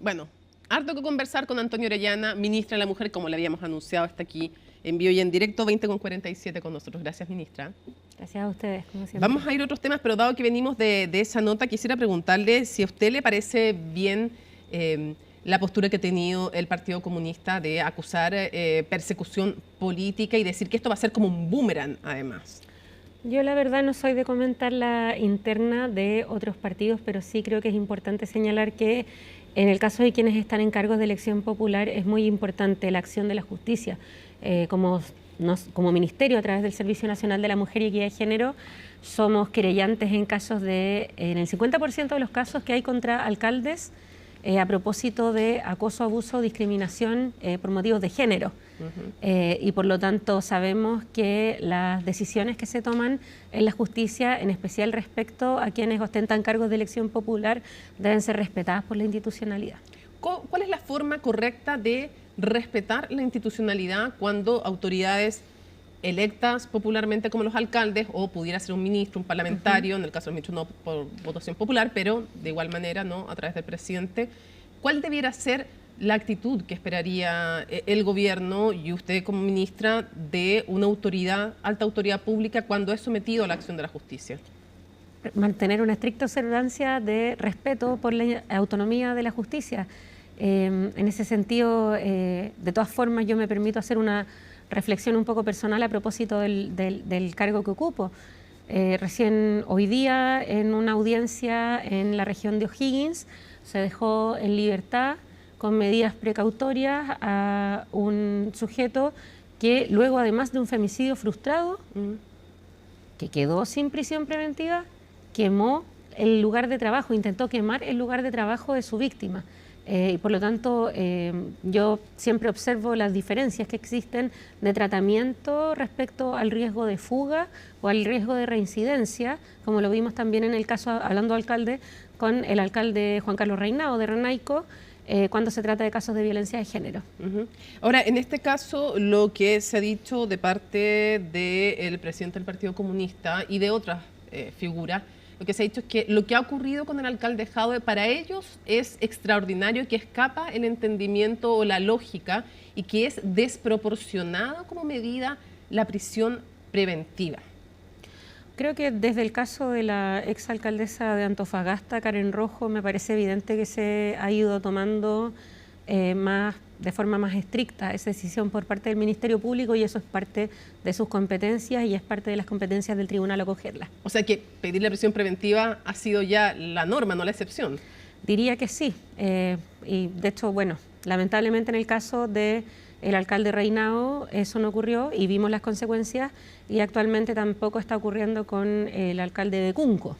Bueno, harto que conversar con Antonio Orellana, ministra de la Mujer, como le habíamos anunciado, está aquí en vivo y en directo, 20:47 con nosotros. Gracias, ministra. Gracias a ustedes, como siempre. Vamos a ir a otros temas, pero dado que venimos de esa nota, quisiera preguntarle si a usted le parece bien la postura que ha tenido el Partido Comunista de acusar persecución política y decir que esto va a ser como un boomerang, además. Yo la verdad no soy de comentar la interna de otros partidos, pero sí creo que es importante señalar que en el caso de quienes están en cargos de elección popular es muy importante la acción de la justicia. Como ministerio, a través del Servicio Nacional de la Mujer y Equidad de Género, somos querellantes en el 50% de los casos que hay contra alcaldes a propósito de acoso, abuso, discriminación por motivos de género. Y por lo tanto sabemos que las decisiones que se toman en la justicia, en especial respecto a quienes ostentan cargos de elección popular, deben ser respetadas por la institucionalidad. ¿Cuál es la forma correcta de respetar la institucionalidad cuando autoridades electas popularmente como los alcaldes, o pudiera ser un ministro, un parlamentario, en el caso del ministro no por votación popular, pero de igual manera no a través del presidente, cuál debiera ser la actitud que esperaría el gobierno y usted como ministra de una autoridad, alta autoridad pública, cuando es sometido a la acción de la justicia? Mantener una estricta observancia de respeto por la autonomía de la justicia. En ese sentido, de todas formas, yo me permito hacer una reflexión un poco personal a propósito del cargo que ocupo. Recién hoy día, en una audiencia en la región de O'Higgins, se dejó en libertad con medidas precautorias a un sujeto que luego, además de un femicidio frustrado, que quedó sin prisión preventiva, quemó el lugar de trabajo, intentó quemar el lugar de trabajo de su víctima. Y por lo tanto, yo siempre observo las diferencias que existen de tratamiento respecto al riesgo de fuga o al riesgo de reincidencia, como lo vimos también en el caso, hablando de alcalde, con el alcalde Juan Carlos Reinao de Renaico, cuando se trata de casos de violencia de género. Ahora, en este caso, lo que se ha dicho de parte del presidente del Partido Comunista y de otras figuras, lo que se ha dicho es que lo que ha ocurrido con el alcalde Jadwe para ellos es extraordinario, que escapa el entendimiento o la lógica y que es desproporcionada como medida la prisión preventiva. Creo que desde el caso de la exalcaldesa de Antofagasta, Karen Rojo, me parece evidente que se ha ido tomando de forma más estricta esa decisión por parte del Ministerio Público, y eso es parte de sus competencias y es parte de las competencias del tribunal acogerla. O sea que pedir la prisión preventiva ha sido ya la norma, no la excepción. Diría que sí, y de hecho, bueno, lamentablemente en el caso del alcalde Reinao eso no ocurrió y vimos las consecuencias, y actualmente tampoco está ocurriendo con el alcalde de Cunco.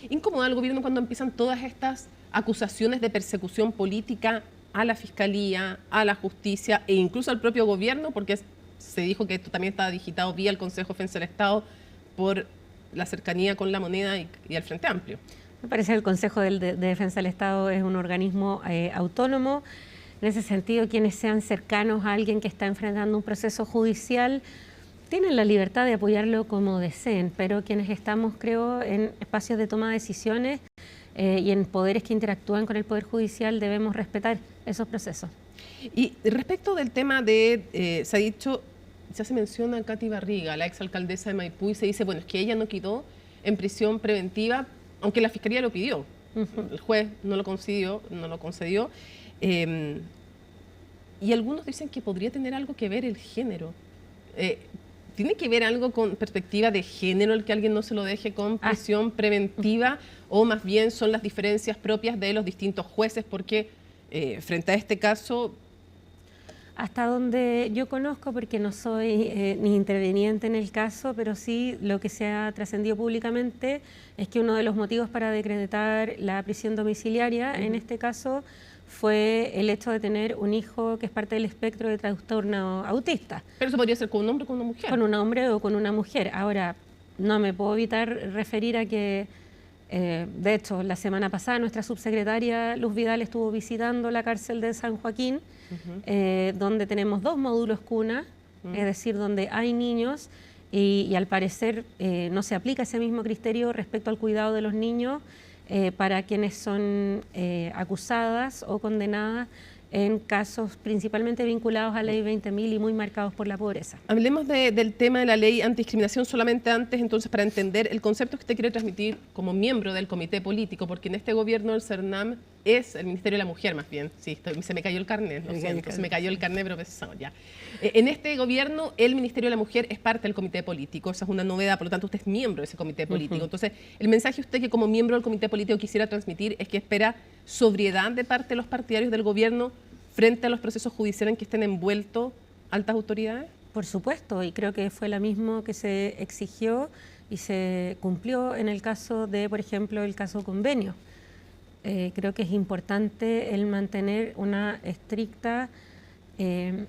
¿Incomoda al gobierno cuando empiezan todas estas acusaciones de persecución política a la Fiscalía, a la Justicia e incluso al propio gobierno? Porque se dijo que esto también estaba digitado vía el Consejo de Defensa del Estado por la cercanía con La Moneda y al Frente Amplio. Me parece que el Consejo de Defensa del Estado es un organismo autónomo. En ese sentido, quienes sean cercanos a alguien que está enfrentando un proceso judicial tienen la libertad de apoyarlo como deseen, pero quienes estamos, creo, en espacios de toma de decisiones y en poderes que interactúan con el Poder Judicial, debemos respetar esos procesos. Y respecto del tema de, se ha dicho, ya se menciona a Katy Barriga, la exalcaldesa de Maipú, y se dice, bueno, es que ella no quedó en prisión preventiva, aunque la Fiscalía lo pidió. El juez no lo concedió. Y algunos dicen que podría tener algo que ver el género. ¿Tiene que ver algo con perspectiva de género el que alguien no se lo deje con prisión preventiva? ¿O más bien son las diferencias propias de los distintos jueces? Porque frente a este caso... Hasta donde yo conozco, porque no soy ni interveniente en el caso, pero sí lo que se ha trascendido públicamente es que uno de los motivos para decretar la prisión domiciliaria, en este caso, fue el hecho de tener un hijo que es parte del espectro de trastorno autista. Pero eso podría ser con un hombre o con una mujer. Con un hombre o con una mujer. Ahora, no me puedo evitar referir a que, de hecho, la semana pasada nuestra subsecretaria Luz Vidal estuvo visitando la cárcel de San Joaquín, donde tenemos 2 módulos cuna, es decir, donde hay niños, y al parecer no se aplica ese mismo criterio respecto al cuidado de los niños para quienes son acusadas o condenadas en casos principalmente vinculados a la Ley 20.000 y muy marcados por la pobreza. Hablemos del tema de la ley antidiscriminación solamente antes, entonces, para entender el concepto que usted quiere transmitir como miembro del comité político, porque en este gobierno el CERNAM es el Ministerio de la Mujer, más bien. Sí, se me cayó el carnet, lo siento, se me cayó el carnet, pero pesado ya. En este gobierno, el Ministerio de la Mujer es parte del comité político, esa es una novedad, por lo tanto, usted es miembro de ese comité político. Entonces, el mensaje usted que como miembro del comité político quisiera transmitir es que espera sobriedad de parte de los partidarios del gobierno frente a los procesos judiciales en que estén envueltos altas autoridades. Por supuesto, y creo que fue lo mismo que se exigió y se cumplió en el caso de, por ejemplo, el caso convenio. Creo que es importante el mantener una estricta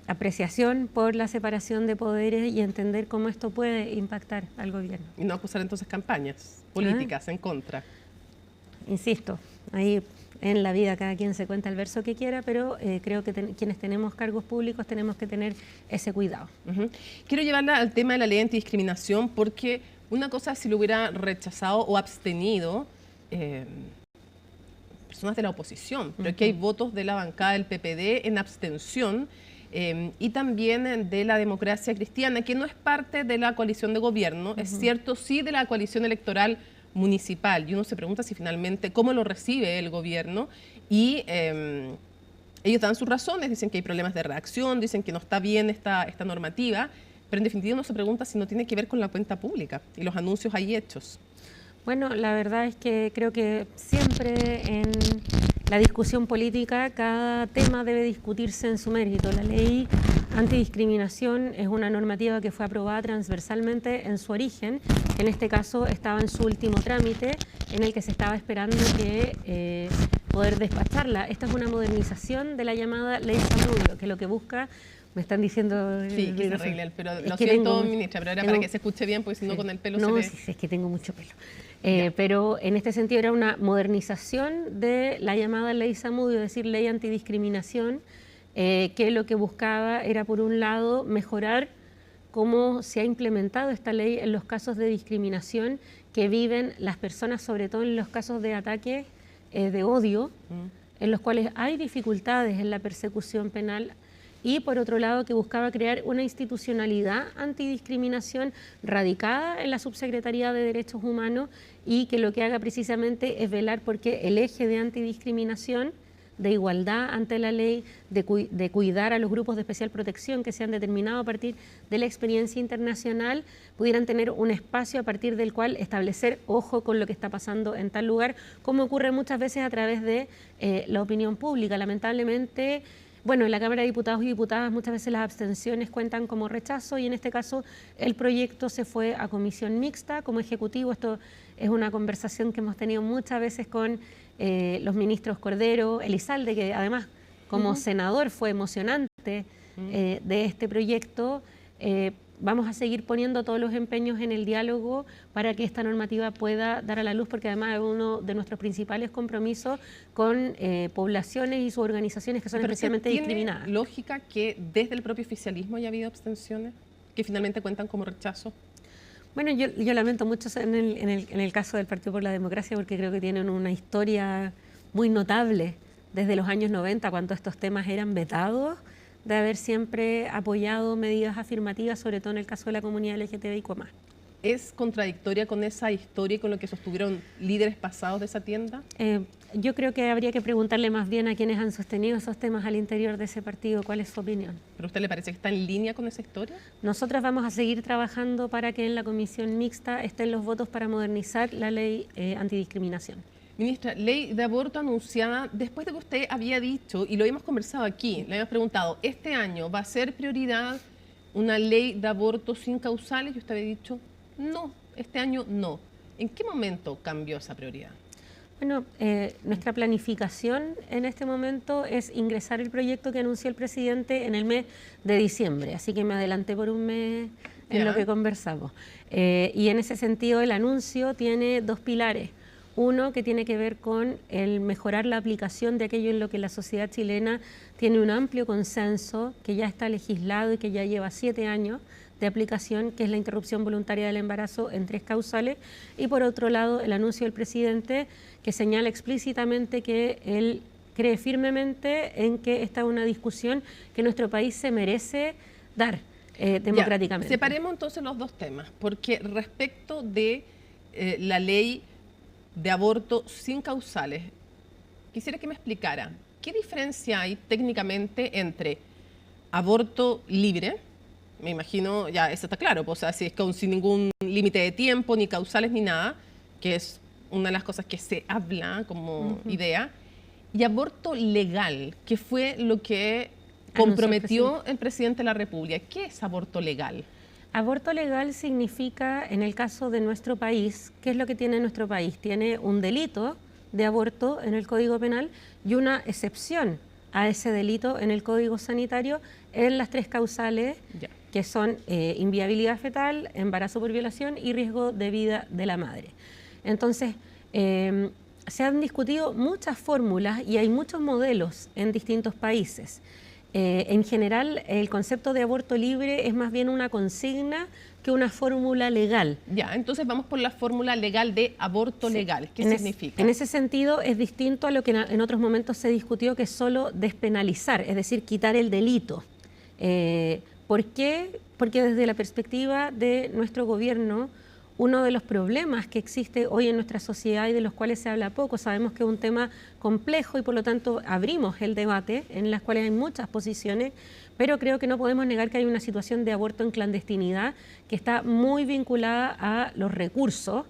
apreciación por la separación de poderes y entender cómo esto puede impactar al gobierno. Y no acusar entonces campañas políticas en contra. Insisto, ahí en la vida cada quien se cuenta el verso que quiera, pero creo que quienes tenemos cargos públicos tenemos que tener ese cuidado. Quiero llevarla al tema de la ley antidiscriminación, porque una cosa es si lo hubiera rechazado o abstenido personas de la oposición, pero aquí hay votos de la bancada del PPD en abstención y también de la Democracia Cristiana, que no es parte de la coalición de gobierno, es cierto, sí de la coalición electoral municipal, y uno se pregunta si finalmente cómo lo recibe el gobierno, y ellos dan sus razones, dicen que hay problemas de redacción, dicen que no está bien esta normativa, pero en definitiva uno se pregunta si no tiene que ver con la cuenta pública y los anuncios ahí hechos. Bueno, la verdad es que creo que siempre en la discusión política cada tema debe discutirse en su mérito. La ley antidiscriminación es una normativa que fue aprobada transversalmente en su origen. En este caso estaba en su último trámite, en el que se estaba esperando que poder despacharla. Esta es una modernización de la llamada Ley Zamudio, que lo que busca... Me están diciendo... Sí, que se arregle el pelo. Lo siento, ministra, pero era para que se escuche bien, porque si no con el pelo se ve... No, sí, es que tengo mucho pelo. Pero en este sentido era una modernización de la llamada Ley Zamudio, es decir, Ley Antidiscriminación, que lo que buscaba era, por un lado, mejorar cómo se ha implementado esta ley en los casos de discriminación que viven las personas, sobre todo en los casos de ataques de odio, en los cuales hay dificultades en la persecución penal, y por otro lado que buscaba crear una institucionalidad antidiscriminación radicada en la Subsecretaría de Derechos Humanos y que lo que haga precisamente es velar porque el eje de antidiscriminación, de igualdad ante la ley, de cuidar a los grupos de especial protección que se han determinado a partir de la experiencia internacional, pudieran tener un espacio a partir del cual establecer ojo con lo que está pasando en tal lugar, como ocurre muchas veces a través de la opinión pública. Lamentablemente, bueno, en la Cámara de Diputados y Diputadas muchas veces las abstenciones cuentan como rechazo y en este caso el proyecto se fue a comisión mixta como ejecutivo. Esto es una conversación que hemos tenido muchas veces con los ministros Cordero, Elizalde, que además como senador fue emocionante de este proyecto. Vamos a seguir poniendo todos los empeños en el diálogo para que esta normativa pueda dar a la luz, porque además es uno de nuestros principales compromisos con poblaciones y sus organizaciones que son especialmente discriminadas. ¿Tiene lógica que desde el propio oficialismo haya habido abstenciones que finalmente cuentan como rechazo? Bueno, yo lamento mucho en el caso del Partido por la Democracia, porque creo que tienen una historia muy notable desde los años 90, cuando estos temas eran vetados, de haber siempre apoyado medidas afirmativas, sobre todo en el caso de la comunidad LGTBIQ+. ¿Es contradictoria con esa historia y con lo que sostuvieron líderes pasados de esa tienda? Yo creo que habría que preguntarle más bien a quienes han sostenido esos temas al interior de ese partido cuál es su opinión. ¿Pero a usted le parece que está en línea con esa historia? Nosotras vamos a seguir trabajando para que en la comisión mixta estén los votos para modernizar la ley antidiscriminación. Ministra, ley de aborto anunciada después de que usted había dicho, y lo habíamos conversado aquí, le habíamos preguntado, ¿este año va a ser prioridad una ley de aborto sin causales? Y usted había dicho, no, este año no. ¿En qué momento cambió esa prioridad? Bueno, nuestra planificación en este momento es ingresar el proyecto que anunció el presidente en el mes de diciembre, así que me adelanté por un mes en lo que conversamos. Y en ese sentido el anuncio tiene dos pilares. Uno que tiene que ver con el mejorar la aplicación de aquello en lo que la sociedad chilena tiene un amplio consenso, que ya está legislado y que ya lleva 7 años de aplicación, que es la interrupción voluntaria del embarazo en 3 causales, y por otro lado el anuncio del presidente que señala explícitamente que él cree firmemente en que esta es una discusión que nuestro país se merece dar democráticamente. Separemos entonces los dos temas, porque respecto de la ley de aborto sin causales, quisiera que me explicara qué diferencia hay técnicamente entre aborto libre, me imagino, ya eso está claro, pues, o sea, si es sin ningún límite de tiempo, ni causales, ni nada, que es una de las cosas que se habla como idea, y aborto legal, que fue lo que comprometió el presidente de la República. ¿Qué es aborto legal? Aborto legal significa, en el caso de nuestro país, ¿qué es lo que tiene nuestro país? Tiene un delito de aborto en el Código Penal y una excepción a ese delito en el Código Sanitario en las 3 causales, que son inviabilidad fetal, embarazo por violación y riesgo de vida de la madre. Entonces, se han discutido muchas fórmulas y hay muchos modelos en distintos países. En general, el concepto de aborto libre es más bien una consigna que una fórmula legal. Ya, entonces vamos por la fórmula legal de aborto legal. ¿Qué significa? En ese sentido es distinto a lo que en otros momentos se discutió, que es solo despenalizar, es decir, quitar el delito. ¿Por qué? Porque desde la perspectiva de nuestro gobierno, uno de los problemas que existe hoy en nuestra sociedad y de los cuales se habla poco, sabemos que es un tema complejo y por lo tanto abrimos el debate en las cuales hay muchas posiciones, pero creo que no podemos negar que hay una situación de aborto en clandestinidad que está muy vinculada a los recursos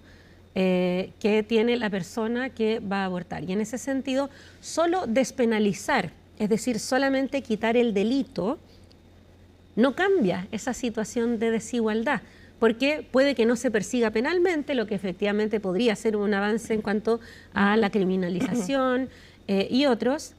que tiene la persona que va a abortar. Y en ese sentido, solo despenalizar, es decir, solamente quitar el delito, no cambia esa situación de desigualdad, porque puede que no se persiga penalmente, lo que efectivamente podría ser un avance en cuanto a la criminalización y otros,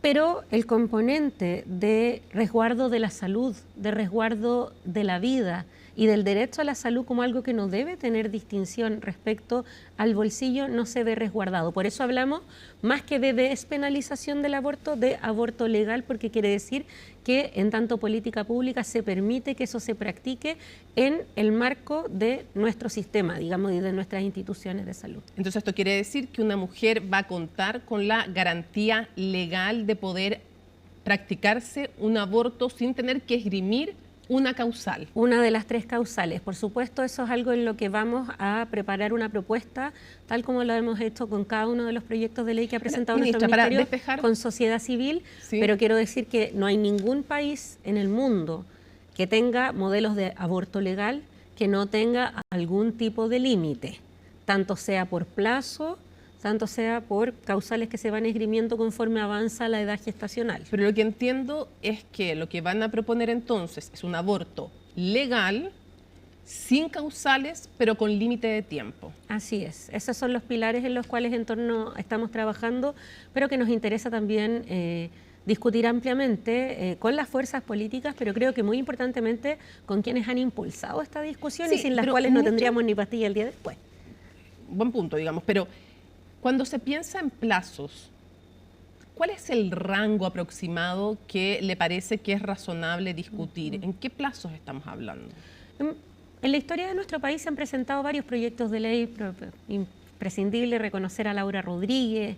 pero el componente de resguardo de la salud, de resguardo de la vida y del derecho a la salud como algo que no debe tener distinción respecto al bolsillo, no se ve resguardado. Por eso hablamos, más que de despenalización del aborto, de aborto legal, porque quiere decir que en tanto política pública se permite que eso se practique en el marco de nuestro sistema, digamos, y de nuestras instituciones de salud. Entonces esto quiere decir que una mujer va a contar con la garantía legal de poder practicarse un aborto sin tener que esgrimir una causal. Una de las 3 causales. Por supuesto, eso es algo en lo que vamos a preparar una propuesta, tal como lo hemos hecho con cada uno de los proyectos de ley que ha presentado nuestro ministerio con sociedad civil, pero quiero decir que no hay ningún país en el mundo que tenga modelos de aborto legal que no tenga algún tipo de límite, tanto sea por plazo, tanto sea por causales que se van esgrimiendo conforme avanza la edad gestacional. Pero lo que entiendo es que lo que van a proponer entonces es un aborto legal, sin causales, pero con límite de tiempo. Así es, esos son los pilares en los cuales en torno estamos trabajando, pero que nos interesa también discutir ampliamente con las fuerzas políticas, pero creo que muy importantemente con quienes han impulsado esta discusión y sin las cuales no tendríamos ni pastilla el día después. Buen punto, digamos, pero cuando se piensa en plazos, ¿cuál es el rango aproximado que le parece que es razonable discutir? ¿En qué plazos estamos hablando? En la historia de nuestro país se han presentado varios proyectos de ley, imprescindible reconocer a Laura Rodríguez,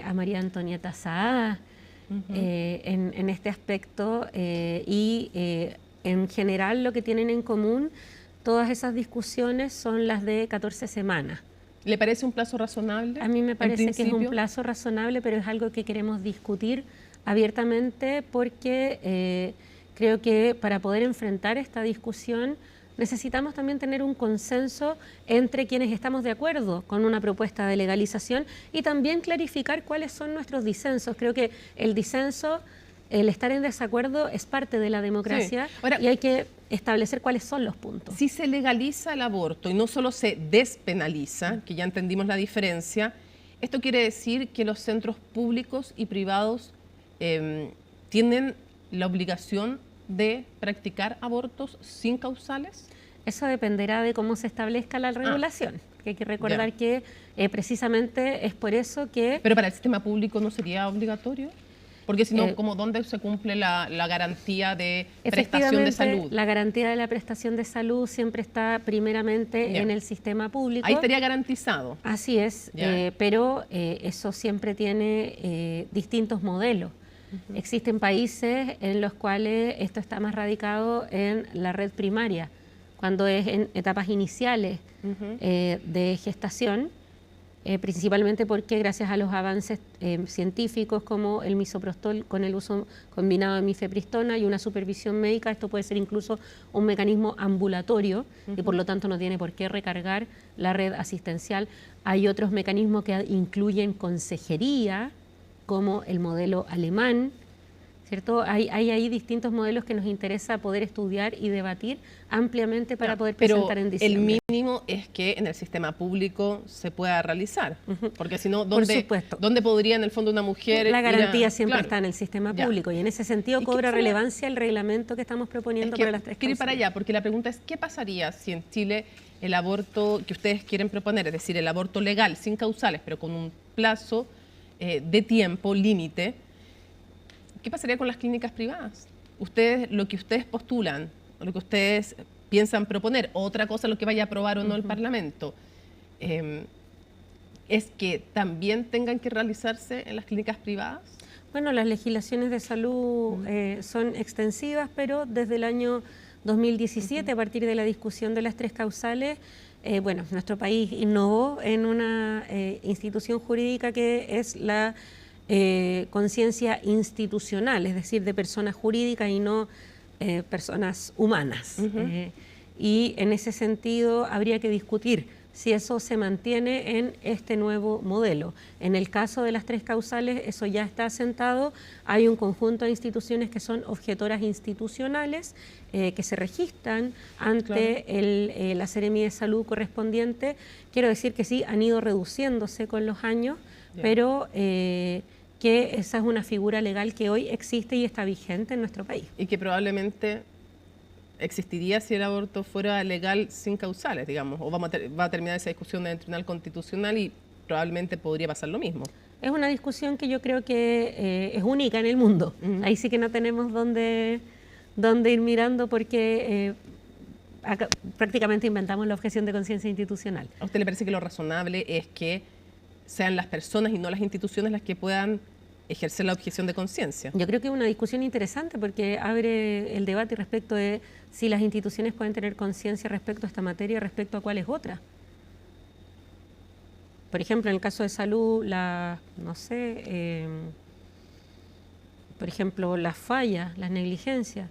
a María Antonieta Saá, en este aspecto y en general lo que tienen en común todas esas discusiones son las de 14 semanas. ¿Le parece un plazo razonable? A mí me parece que es un plazo razonable, pero es algo que queremos discutir abiertamente porque creo que para poder enfrentar esta discusión necesitamos también tener un consenso entre quienes estamos de acuerdo con una propuesta de legalización y también clarificar cuáles son nuestros disensos. Creo que el disenso, el estar en desacuerdo es parte de la democracia y hay que establecer cuáles son los puntos. Si se legaliza el aborto y no solo se despenaliza, que ya entendimos la diferencia, esto quiere decir que los centros públicos y privados tienen la obligación de practicar abortos sin causales. Eso dependerá de cómo se establezca la regulación. Que hay que recordar que precisamente es por eso que... ¿Pero para el sistema público no sería obligatorio? Porque si no, ¿cómo dónde se cumple la garantía de prestación de Efectivamente, salud? la garantía de la prestación de salud siempre está primeramente en el sistema público. Ahí estaría garantizado. Así es, pero eso siempre tiene distintos modelos. Existen países en los cuales esto está más radicado en la red primaria, cuando es en etapas iniciales de gestación, principalmente porque gracias a los avances científicos como el misoprostol con el uso combinado de mifepristona y una supervisión médica, esto puede ser incluso un mecanismo ambulatorio y por lo tanto no tiene por qué recargar la red asistencial. Hay otros mecanismos que incluyen consejería, como el modelo alemán, ¿cierto? Hay ahí distintos modelos que nos interesa poder estudiar y debatir ampliamente para poder presentar en diciembre. El mínimo es que en el sistema público se pueda realizar, porque si no, ¿dónde podría en el fondo una mujer? La garantía siempre está en el sistema público y en ese sentido cobra relevancia el reglamento que estamos proponiendo para las tres causales. Quiero ir para allá, porque la pregunta es, ¿qué pasaría si en Chile el aborto que ustedes quieren proponer, es decir, el aborto legal, sin causales, pero con un plazo de tiempo, límite, ¿qué pasaría con las clínicas privadas? Lo que ustedes postulan, lo que ustedes piensan proponer, otra cosa lo que vaya a aprobar o no el Parlamento, es que también tengan que realizarse en las clínicas privadas. Bueno, las legislaciones de salud son extensivas, pero desde el año 2017, a partir de la discusión de las tres causales, bueno, nuestro país innovó en una institución jurídica que es la conciencia institucional, es decir, de personas jurídicas y no personas humanas. Y en ese sentido habría que discutir si eso se mantiene en este nuevo modelo. En el caso de las tres causales, eso ya está asentado. Hay un conjunto de instituciones que son objetoras institucionales que se registran ante la Seremía de Salud correspondiente. Quiero decir que sí, han ido reduciéndose con los años, pero que esa es una figura legal que hoy existe y está vigente en nuestro país. Y que probablemente existiría si el aborto fuera legal sin causales, digamos, o va a terminar esa discusión en el Tribunal Constitucional y probablemente podría pasar lo mismo. Es una discusión que yo creo que es única en el mundo. Ahí sí que no tenemos dónde ir mirando porque acá prácticamente inventamos la objeción de conciencia institucional. ¿A usted le parece que lo razonable es que sean las personas y no las instituciones las que puedan ejercer la objeción de conciencia? Yo creo que es una discusión interesante porque abre el debate respecto de si las instituciones pueden tener conciencia respecto a esta materia, respecto a cuál es otra. Por ejemplo, en el caso de salud, por ejemplo, las fallas, las negligencias.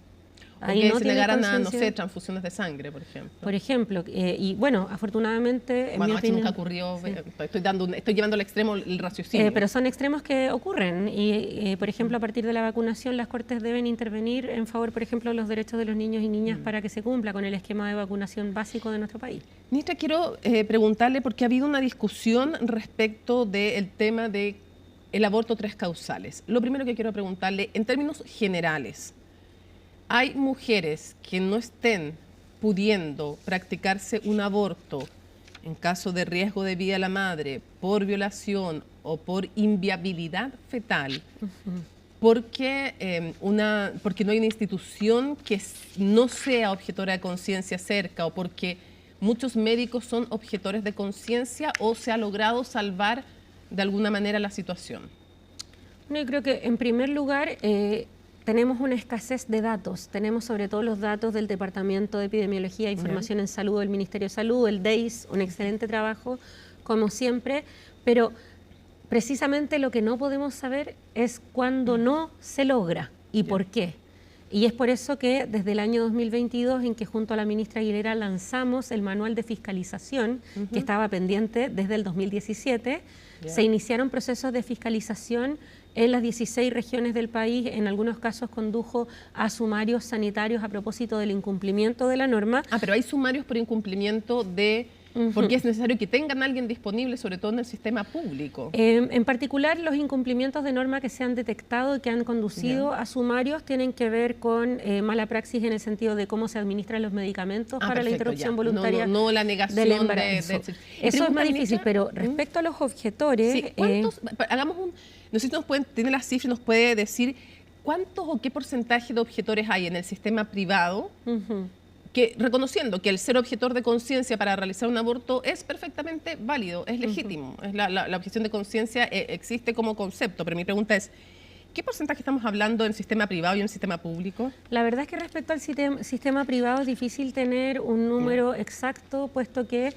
Ahí no se negaran a, no sé, transfusiones de sangre, por ejemplo. Por ejemplo, y bueno, afortunadamente, en mi opinión, nunca ocurrió, sí. Estoy llevando al extremo el raciocinio. Pero son extremos que ocurren y, por ejemplo, a partir de la vacunación, las Cortes deben intervenir en favor, por ejemplo, de los derechos de los niños y niñas para que se cumpla con el esquema de vacunación básico de nuestro país. Ministra, quiero preguntarle, porque ha habido una discusión respecto del tema del aborto tres causales. Lo primero que quiero preguntarle, en términos generales, ¿hay mujeres que no estén pudiendo practicarse un aborto en caso de riesgo de vida a la madre por violación o por inviabilidad fetal porque no hay una institución que no sea objetora de conciencia cerca o porque muchos médicos son objetores de conciencia o se ha logrado salvar de alguna manera la situación? Bueno, yo creo que en primer lugar tenemos una escasez de datos. Tenemos sobre todo los datos del Departamento de Epidemiología e Información en Salud del Ministerio de Salud, el DEIS, un excelente trabajo, como siempre, pero precisamente lo que no podemos saber es cuándo no se logra y por qué. Y es por eso que desde el año 2022, en que junto a la ministra Aguilera lanzamos el manual de fiscalización, que estaba pendiente desde el 2017, se iniciaron procesos de fiscalización en las 16 regiones del país. En algunos casos condujo a sumarios sanitarios a propósito del incumplimiento de la norma. Pero hay sumarios por incumplimiento de... Porque es necesario que tengan a alguien disponible, sobre todo en el sistema público. En particular, los incumplimientos de norma que se han detectado y que han conducido a sumarios tienen que ver con mala praxis en el sentido de cómo se administran los medicamentos para la interrupción voluntaria no la negación del embarazo. Eso es más difícil, pero respecto a los objetores... Sí, hagamos No sé si tiene las cifras, nos puede decir cuántos o qué porcentaje de objetores hay en el sistema privado, que reconociendo que el ser objetor de conciencia para realizar un aborto es perfectamente válido, es legítimo. Es la objeción de conciencia existe como concepto, pero mi pregunta es, ¿qué porcentaje estamos hablando en el sistema privado y en el sistema público? La verdad es que respecto al sistema privado es difícil tener un número exacto, puesto que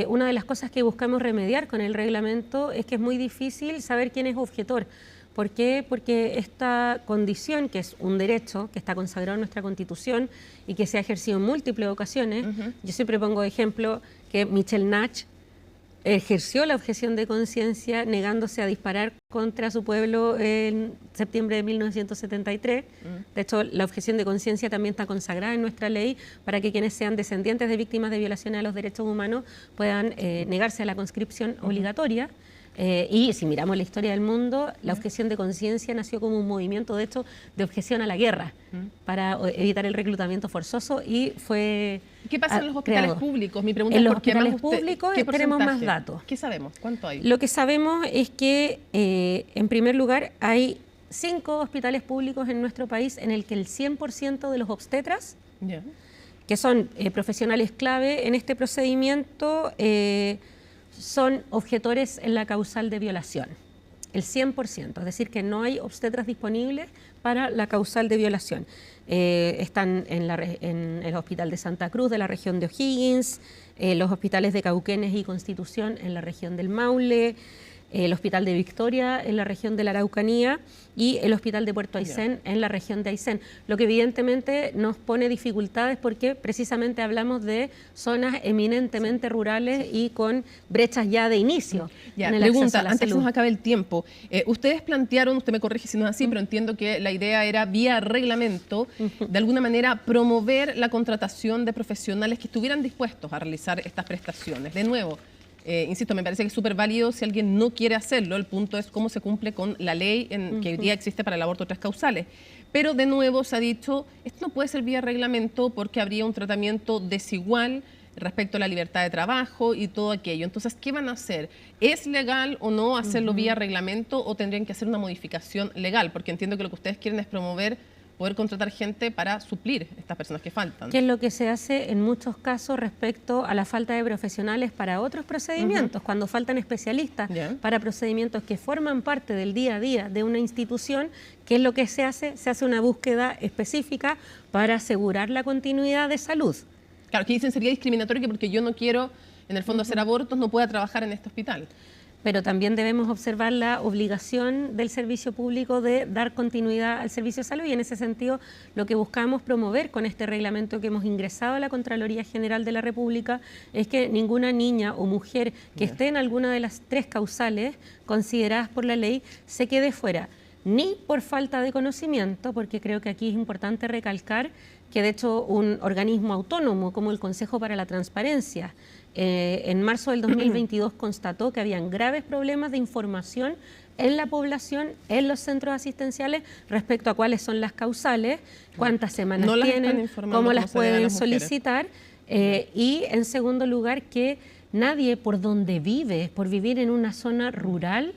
una de las cosas que buscamos remediar con el reglamento es que es muy difícil saber quién es objetor. ¿Por qué? Porque esta condición, que es un derecho que está consagrado en nuestra Constitución y que se ha ejercido en múltiples ocasiones, yo siempre pongo de ejemplo que Michelle Nach ejerció la objeción de conciencia negándose a disparar contra su pueblo en septiembre de 1973. De hecho, la objeción de conciencia también está consagrada en nuestra ley para que quienes sean descendientes de víctimas de violaciones a los derechos humanos puedan negarse a la conscripción obligatoria. Y si miramos la historia del mundo, la objeción de conciencia nació como un movimiento, de hecho, de objeción a la guerra para evitar el reclutamiento forzoso y fue ¿Qué pasa en los hospitales públicos? Mi pregunta en es los ¿por qué hospitales más públicos tenemos más datos. ¿Qué sabemos? ¿Cuánto hay? Lo que sabemos es que, en primer lugar, hay 5 hospitales públicos en nuestro país en el que el 100% de los obstetras, que son profesionales clave en este procedimiento, son objetores en la causal de violación, el 100%, es decir, que no hay obstetras disponibles para la causal de violación. Están en el Hospital de Santa Cruz de la región de O'Higgins, los hospitales de Cauquenes y Constitución en la región del Maule, el Hospital de Victoria en la región de la Araucanía y el Hospital de Puerto Aysén en la región de Aysén, lo que evidentemente nos pone dificultades porque precisamente hablamos de zonas eminentemente rurales y con brechas ya de inicio. En el pregunta, antes que se nos acabe el tiempo, ustedes plantearon, usted me corrige si no es así, pero entiendo que la idea era vía reglamento, de alguna manera promover la contratación de profesionales que estuvieran dispuestos a realizar estas prestaciones. De nuevo, insisto, me parece que es súper válido si alguien no quiere hacerlo. El punto es cómo se cumple con la ley que hoy día existe para el aborto 3 causales. Pero de nuevo se ha dicho, esto no puede ser vía reglamento porque habría un tratamiento desigual respecto a la libertad de trabajo y todo aquello. Entonces, ¿qué van a hacer? ¿Es legal o no hacerlo vía reglamento o tendrían que hacer una modificación legal? Porque entiendo que lo que ustedes quieren es promover poder contratar gente para suplir estas personas que faltan. Que es lo que se hace en muchos casos respecto a la falta de profesionales para otros procedimientos, cuando faltan especialistas para procedimientos que forman parte del día a día de una institución. ¿Qué es lo que se hace? Se hace una búsqueda específica para asegurar la continuidad de salud. Claro, que dicen sería discriminatorio que porque yo no quiero, en el fondo, hacer abortos, no pueda trabajar en este hospital. Pero también debemos observar la obligación del servicio público de dar continuidad al servicio de salud y en ese sentido lo que buscamos promover con este reglamento que hemos ingresado a la Contraloría General de la República es que ninguna niña o mujer que esté en alguna de las 3 causales consideradas por la ley se quede fuera, ni por falta de conocimiento, porque creo que aquí es importante recalcar que de hecho un organismo autónomo como el Consejo para la Transparencia en marzo del 2022 constató que habían graves problemas de información en la población, en los centros asistenciales, respecto a cuáles son las causales, cuántas semanas tienen, cómo las pueden solicitar, y en segundo lugar que nadie por donde vive, por vivir en una zona rural,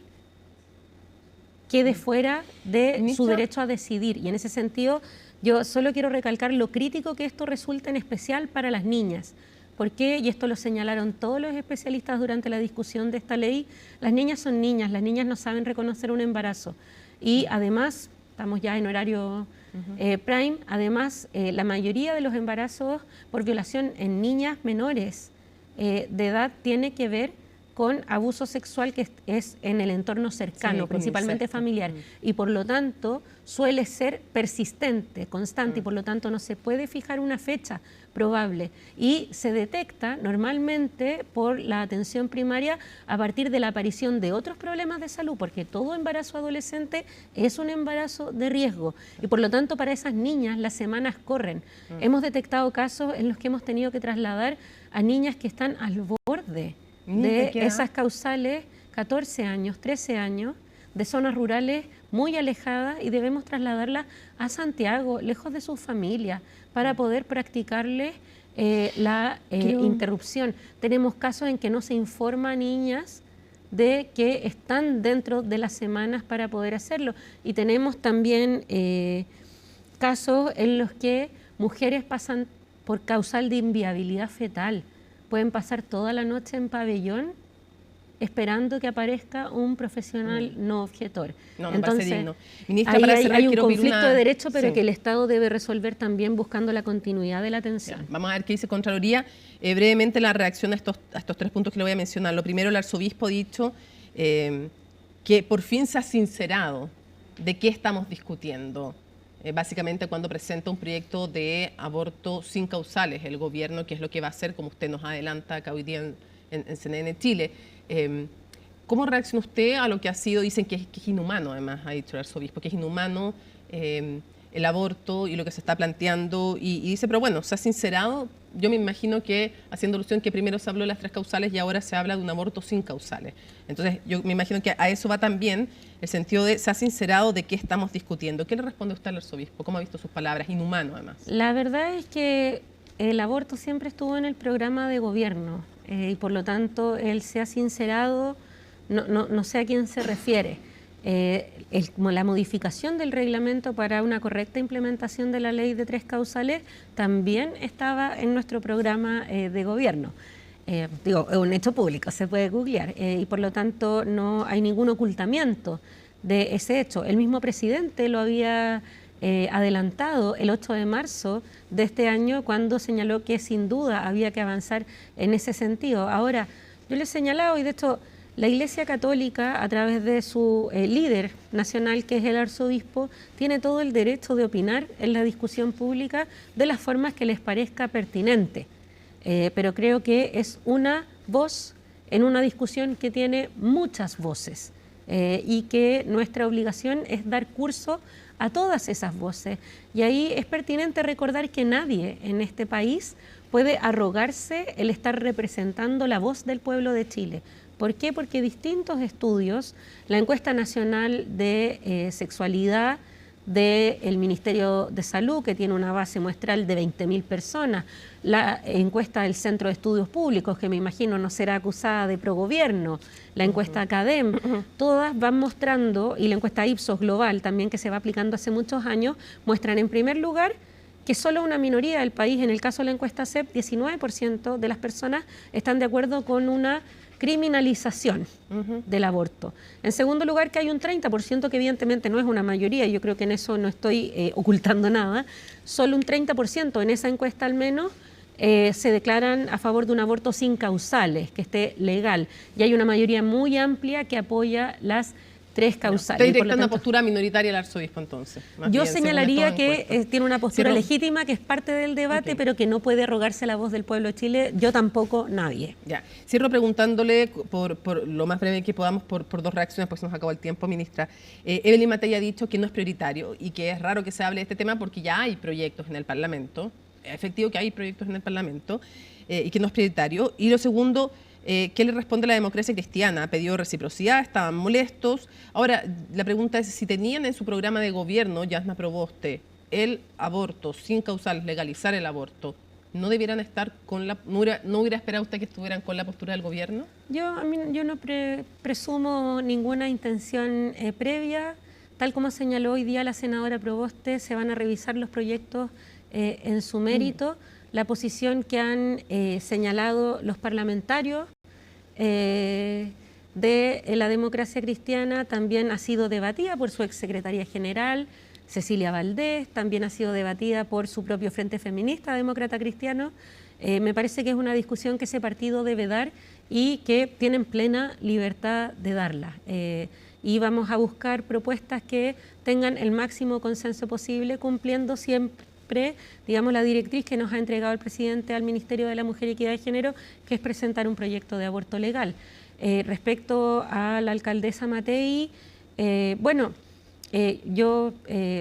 quede fuera de su derecho a decidir. Y en ese sentido yo solo quiero recalcar lo crítico que esto resulta en especial para las niñas. ¿Por qué? Y esto lo señalaron todos los especialistas durante la discusión de esta ley. Las niñas son niñas, las niñas no saben reconocer un embarazo. Y además, estamos ya en horario prime, además la mayoría de los embarazos por violación en niñas menores de edad tiene que ver con abuso sexual que es en el entorno cercano, principalmente familiar, y por lo tanto suele ser persistente, constante, y por lo tanto no se puede fijar una fecha probable y se detecta normalmente por la atención primaria a partir de la aparición de otros problemas de salud, porque todo embarazo adolescente es un embarazo de riesgo y por lo tanto para esas niñas las semanas corren. Hemos detectado casos en los que hemos tenido que trasladar a niñas que están al borde de esas causales, 14 años, 13 años, de zonas rurales muy alejadas y debemos trasladarlas a Santiago, lejos de sus familias, para poder practicarles la interrupción. Tenemos casos en que no se informa a niñas de que están dentro de las semanas para poder hacerlo. Y tenemos también casos en los que mujeres pasan por causal de inviabilidad fetal, pueden pasar toda la noche en pabellón esperando que aparezca un profesional no objetor. No, Entonces, digno. Ministra, hay un conflicto de derecho, pero que el Estado debe resolver también buscando la continuidad de la atención. Ya, vamos a ver qué dice Contraloría. Brevemente la reacción a estos 3 puntos que le voy a mencionar. Lo primero, el arzobispo ha dicho que por fin se ha sincerado de qué estamos discutiendo. Básicamente cuando presenta un proyecto de aborto sin causales, el gobierno, que es lo que va a hacer, como usted nos adelanta acá hoy día en CNN Chile. ¿Cómo reacciona usted a lo que ha sido? Dicen que es inhumano, además, ha dicho el arzobispo, que es inhumano el aborto y lo que se está planteando. Y dice, pero bueno, se ha sincerado. Yo me imagino que, haciendo alusión que primero se habló de las 3 causales y ahora se habla de un aborto sin causales. Entonces, yo me imagino que a eso va también el sentido de se ha sincerado de qué estamos discutiendo. ¿Qué le responde usted al arzobispo? ¿Cómo ha visto sus palabras? Inhumano, además. La verdad es que el aborto siempre estuvo en el programa de gobierno y por lo tanto él se ha sincerado, no sé a quién se refiere. Como la modificación del reglamento para una correcta implementación de la ley de 3 causales también estaba en nuestro programa de gobierno. Digo, es un hecho público, se puede googlear y por lo tanto no hay ningún ocultamiento de ese hecho. El mismo presidente lo había adelantado el 8 de marzo de este año cuando señaló que sin duda había que avanzar en ese sentido. Ahora, yo le he señalado, y de hecho la Iglesia Católica, a través de su líder nacional, que es el arzobispo, tiene todo el derecho de opinar en la discusión pública de las formas que les parezca pertinente. Pero creo que es una voz en una discusión que tiene muchas voces y que nuestra obligación es dar curso a todas esas voces. Y ahí es pertinente recordar que nadie en este país puede arrogarse el estar representando la voz del pueblo de Chile. ¿Por qué? Porque distintos estudios, la encuesta nacional de sexualidad del Ministerio de Salud, que tiene una base muestral de 20.000 personas, la encuesta del Centro de Estudios Públicos, que me imagino no será acusada de progobierno, la encuesta Academ, todas van mostrando, y la encuesta Ipsos Global también, que se va aplicando hace muchos años, muestran en primer lugar que solo una minoría del país, en el caso de la encuesta CEP, 19% de las personas están de acuerdo con una criminalización del aborto. En segundo lugar, que hay un 30%, que evidentemente no es una mayoría, yo creo que en eso no estoy ocultando nada, solo un 30%, en esa encuesta al menos, se declaran a favor de un aborto sin causales, que esté legal. Y hay una mayoría muy amplia que apoya las 3 causales. Está directa una postura minoritaria el arzobispo, entonces. Yo señalaría que tiene una postura legítima, que es parte del debate, pero que no puede arrogarse la voz del pueblo de Chile, yo tampoco, nadie. Ya. Cierro preguntándole, por lo más breve que podamos, por 2 reacciones, porque se nos acabó el tiempo, ministra. Evelyn Matei ha dicho que no es prioritario y que es raro que se hable de este tema porque ya hay proyectos en el Parlamento, es efectivo que hay proyectos en el Parlamento, y que no es prioritario. Y lo segundo, ¿qué le responde la democracia cristiana? Ha pedido reciprocidad, estaban molestos. Ahora, la pregunta es, si tenían en su programa de gobierno, Yasna Proboste, el aborto sin causales, legalizar el aborto, ¿no debieran estar con la... ¿No hubiera esperado usted que estuvieran con la postura del gobierno? Yo no presumo ninguna intención previa. Tal como señaló hoy día la senadora Proboste, se van a revisar los proyectos en su mérito. La posición que han señalado los parlamentarios de la democracia cristiana también ha sido debatida por su exsecretaria general, Cecilia Valdés, también ha sido debatida por su propio Frente Feminista Demócrata Cristiano. Me parece que es una discusión que ese partido debe dar y que tienen plena libertad de darla. Y vamos a buscar propuestas que tengan el máximo consenso posible, cumpliendo siempre, digamos, la directriz que nos ha entregado el presidente al Ministerio de la Mujer y Equidad de Género, que es presentar un proyecto de aborto legal. Respecto a la alcaldesa Matei, yo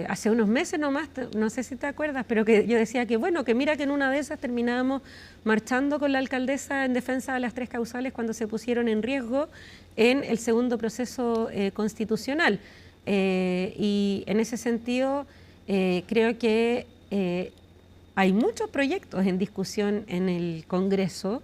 hace unos meses nomás, no sé si te acuerdas, pero que yo decía que bueno, que mira que en una de esas terminábamos marchando con la alcaldesa en defensa de las 3 causales cuando se pusieron en riesgo en el segundo proceso constitucional. Y en ese sentido creo que hay muchos proyectos en discusión en el Congreso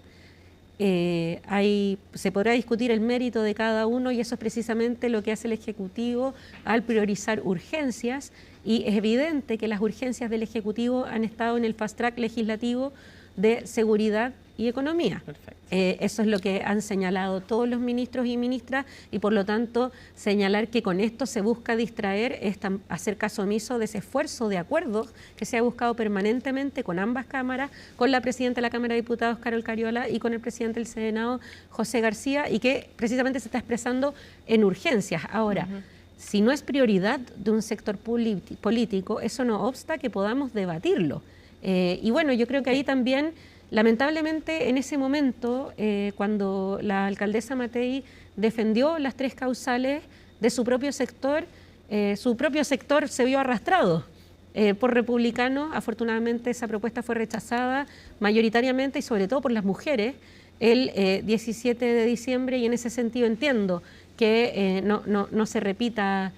se podrá discutir el mérito de cada uno, y eso es precisamente lo que hace el Ejecutivo al priorizar urgencias, y es evidente que las urgencias del Ejecutivo han estado en el fast track legislativo de seguridad y economía. Eso es lo que han señalado todos los ministros y ministras, y por lo tanto señalar que con esto se busca distraer es hacer caso omiso de ese esfuerzo de acuerdo que se ha buscado permanentemente con ambas cámaras, con la presidenta de la Cámara de Diputados, Carol Cariola, y con el presidente del Senado, José García, y que precisamente se está expresando en urgencias. Ahora, si no es prioridad de un sector político, eso no obsta que podamos debatirlo. Y bueno, yo creo que ahí también, lamentablemente, en ese momento, cuando la alcaldesa Matei defendió las 3 causales de su propio sector se vio arrastrado por republicanos. Afortunadamente esa propuesta fue rechazada mayoritariamente y sobre todo por las mujeres el 17 de diciembre, y en ese sentido entiendo que no se repita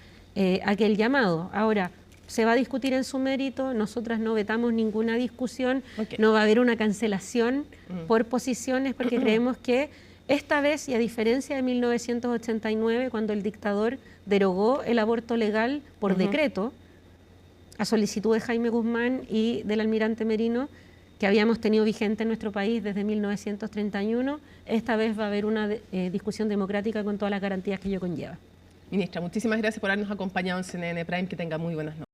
aquel llamado. Ahora, se va a discutir en su mérito, nosotras no vetamos ninguna discusión, no va a haber una cancelación por posiciones, porque creemos que esta vez, y a diferencia de 1989, cuando el dictador derogó el aborto legal por decreto, a solicitud de Jaime Guzmán y del almirante Merino, que habíamos tenido vigente en nuestro país desde 1931, esta vez va a haber una discusión democrática con todas las garantías que ello conlleva. Ministra, muchísimas gracias por habernos acompañado en CNN Prime. Que tenga muy buenas noches.